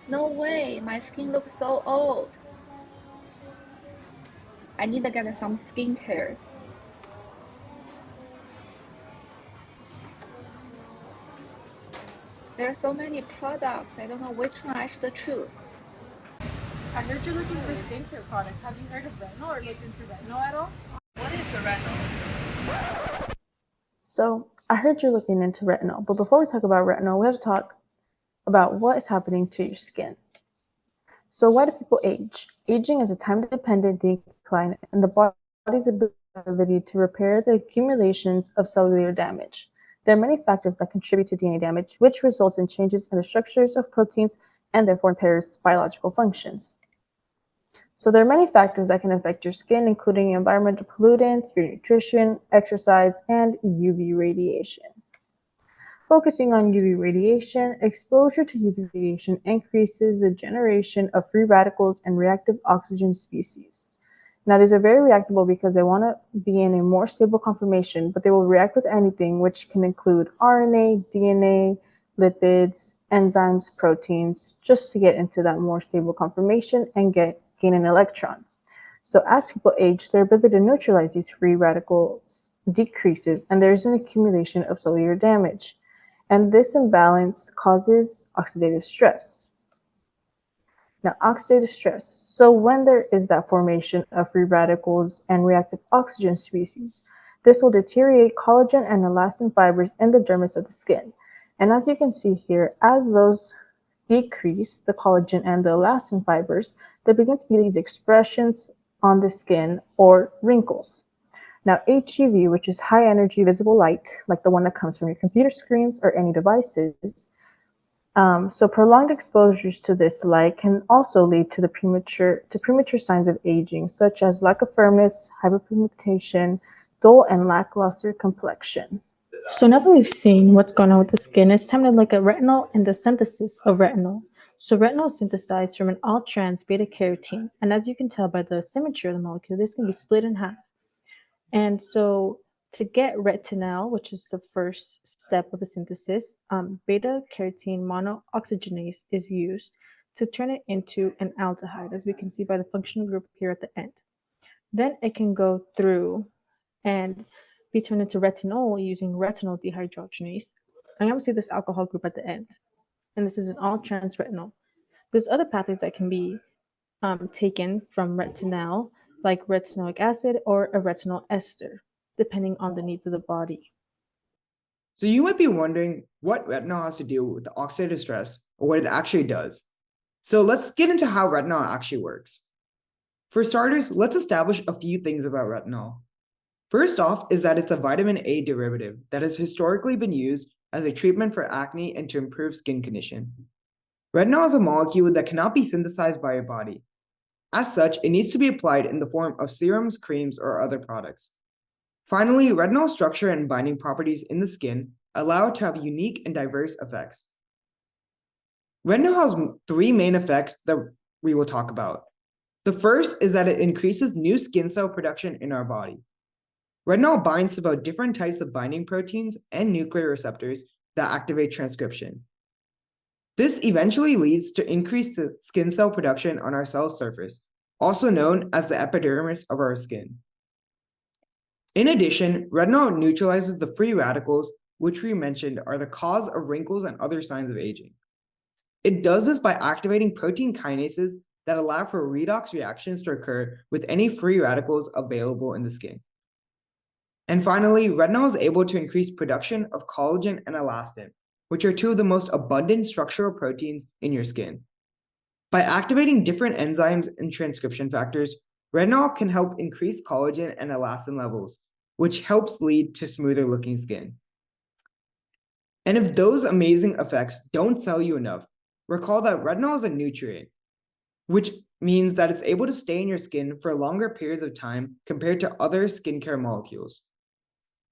No way, my skin looks so old. I need to get some skincare. There are so many products, I don't know which one I should choose. I heard you're looking for skincare products. Have you heard of retinol or looked into retinol at all? What is a retinol? So I heard you're looking into retinol, but before we talk about retinol, we have to talk about what is happening to your skin. So why do people age? Aging is a time-dependent decline in the body's ability to repair the accumulations of cellular damage. There are many factors that contribute to DNA damage, which results in changes in the structures of proteins and therefore impairs biological functions. So there are many factors that can affect your skin, including environmental pollutants, your nutrition, exercise, and UV radiation. Focusing on UV radiation, exposure to UV radiation increases the generation of free radicals and reactive oxygen species. Now, these are very reactable because they want to be in a more stable conformation, but they will react with anything, which can include RNA, DNA, lipids, enzymes, proteins, just to get into that more stable conformation and gain an electron. So as people age, their ability to neutralize these free radicals decreases, and there's an accumulation of cellular damage. And this imbalance causes oxidative stress. Now, oxidative stress. So when there is that formation of free radicals and reactive oxygen species, this will deteriorate collagen and elastin fibers in the dermis of the skin. And as you can see here, as those decrease, the collagen and the elastin fibers, there begin to be these expressions on the skin or wrinkles. Now, HEV, which is high energy visible light, like the one that comes from your computer screens or any devices, so prolonged exposures to this light can also lead to premature signs of aging, such as lack of firmness, hyperpigmentation, dull and lackluster complexion. So now that we've seen what's going on with the skin, it's time to look at retinol and the synthesis of retinol. So retinol is synthesized from an all-trans beta-carotene, and as you can tell by the symmetry of the molecule, this can be split in half. And so to get retinol, which is the first step of the synthesis, beta-carotene monooxygenase is used to turn it into an aldehyde, as we can see by the functional group here at the end. Then it can go through and be turned into retinol using retinol dehydrogenase. And I will see this alcohol group at the end. And this is an all-trans retinol. There's other pathways that can be taken from retinol, like retinoic acid or a retinol ester, depending on the needs of the body. So you might be wondering what retinol has to do with the oxidative stress or what it actually does. So let's get into how retinol actually works. For starters, let's establish a few things about retinol. First off is that it's a vitamin A derivative that has historically been used as a treatment for acne and to improve skin condition. Retinol is a molecule that cannot be synthesized by your body. As such, it needs to be applied in the form of serums, creams, or other products. Finally, retinol structure and binding properties in the skin allow it to have unique and diverse effects. Retinol has three main effects that we will talk about. The first is that it increases new skin cell production in our body. Retinol binds to both different types of binding proteins and nuclear receptors that activate transcription. This eventually leads to increased skin cell production on our cell surface, also known as the epidermis of our skin. In addition, retinol neutralizes the free radicals, which we mentioned are the cause of wrinkles and other signs of aging. It does this by activating protein kinases that allow for redox reactions to occur with any free radicals available in the skin. And finally, retinol is able to increase production of collagen and elastin, which are two of the most abundant structural proteins in your skin. By activating different enzymes and transcription factors, retinol can help increase collagen and elastin levels, which helps lead to smoother looking skin. And if those amazing effects don't tell you enough, recall that retinol is a nutrient, which means that it's able to stay in your skin for longer periods of time compared to other skincare molecules.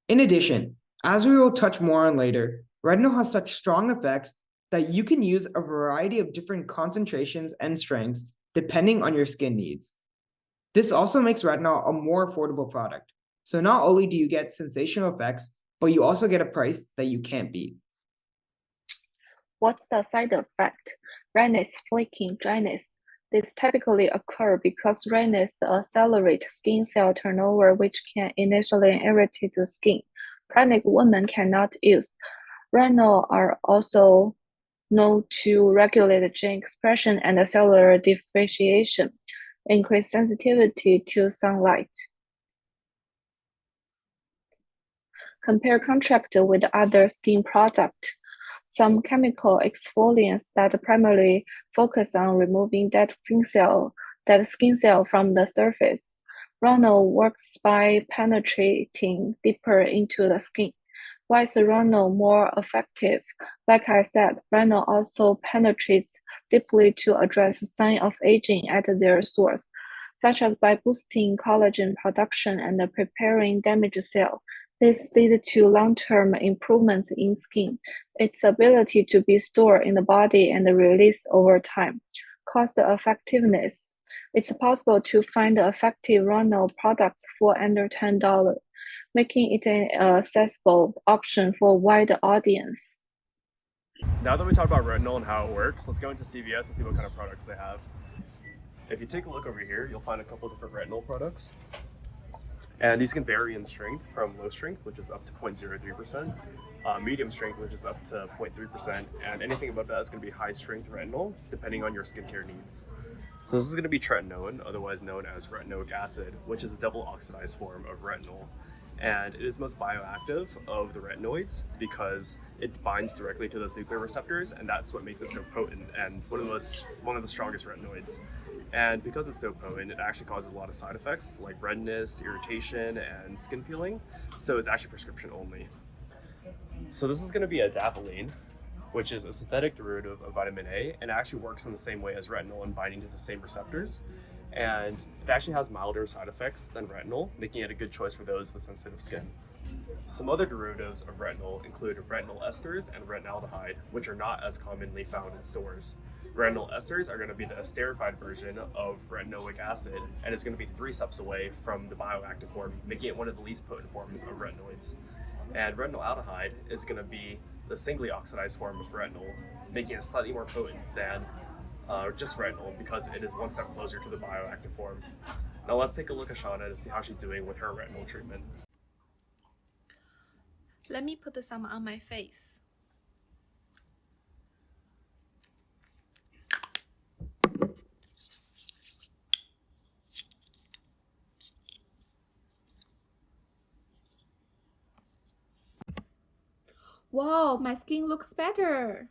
In addition, as we will touch more on later, retinol has such strong effects that you can use a variety of different concentrations and strengths depending on your skin needs. This also makes retinol a more affordable product. So not only do you get sensational effects, but you also get a price that you can't beat. What's the side effect? Redness, flaking, dryness. This typically occur because redness accelerates skin cell turnover, which can initially irritate the skin. Pregnant women cannot use. Retinol are also known to regulate gene expression and cellular differentiation, increase sensitivity to sunlight. Compare contrast with other skin products. Some chemical exfoliants that primarily focus on removing dead skin cell from the surface. Retinol works by penetrating deeper into the skin. Why is retinol more effective? Like I said, retinol also penetrates deeply to address signs of aging at their source, such as by boosting collagen production and preparing damaged cells. This leads to long-term improvements in skin, its ability to be stored in the body and released over time. Cost effectiveness. It's possible to find effective retinol products for under $10, making it an accessible option for a wide audience. Now that we talked about retinol and how it works, let's go into CVS and see what kind of products they have. If you take a look over here, you'll find a couple different retinol products. And these can vary in strength from low strength, which is up to 0.03%, medium strength, which is up to 0.3%, and anything above that is going to be high strength retinol, depending on your skincare needs. So this is going to be tretinoin, otherwise known as retinoic acid, which is a double oxidized form of retinol. And it is the most bioactive of the retinoids because it binds directly to those nuclear receptors, and that's what makes it so potent and one of the strongest retinoids. And because it's so potent, it actually causes a lot of side effects like redness, irritation, and skin peeling. So it's actually prescription only. So this is going to be adapalene, which is a synthetic derivative of vitamin A, and it actually works in the same way as retinol in binding to the same receptors. And it actually has milder side effects than retinol, making it a good choice for those with sensitive skin. Some other derivatives of retinol include retinol esters and retinaldehyde, which are not as commonly found in stores. Retinol esters are going to be the esterified version of retinoic acid, and it's going to be 3 steps away from the bioactive form, making it one of the least potent forms of retinoids. And retinaldehyde is going to be the singly oxidized form of retinol, making it slightly more potent than just retinol because it is one step closer to the bioactive form. Now let's take a look at Shana to see how she's doing with her retinol treatment. Let me put some on my face. Wow, my skin looks better.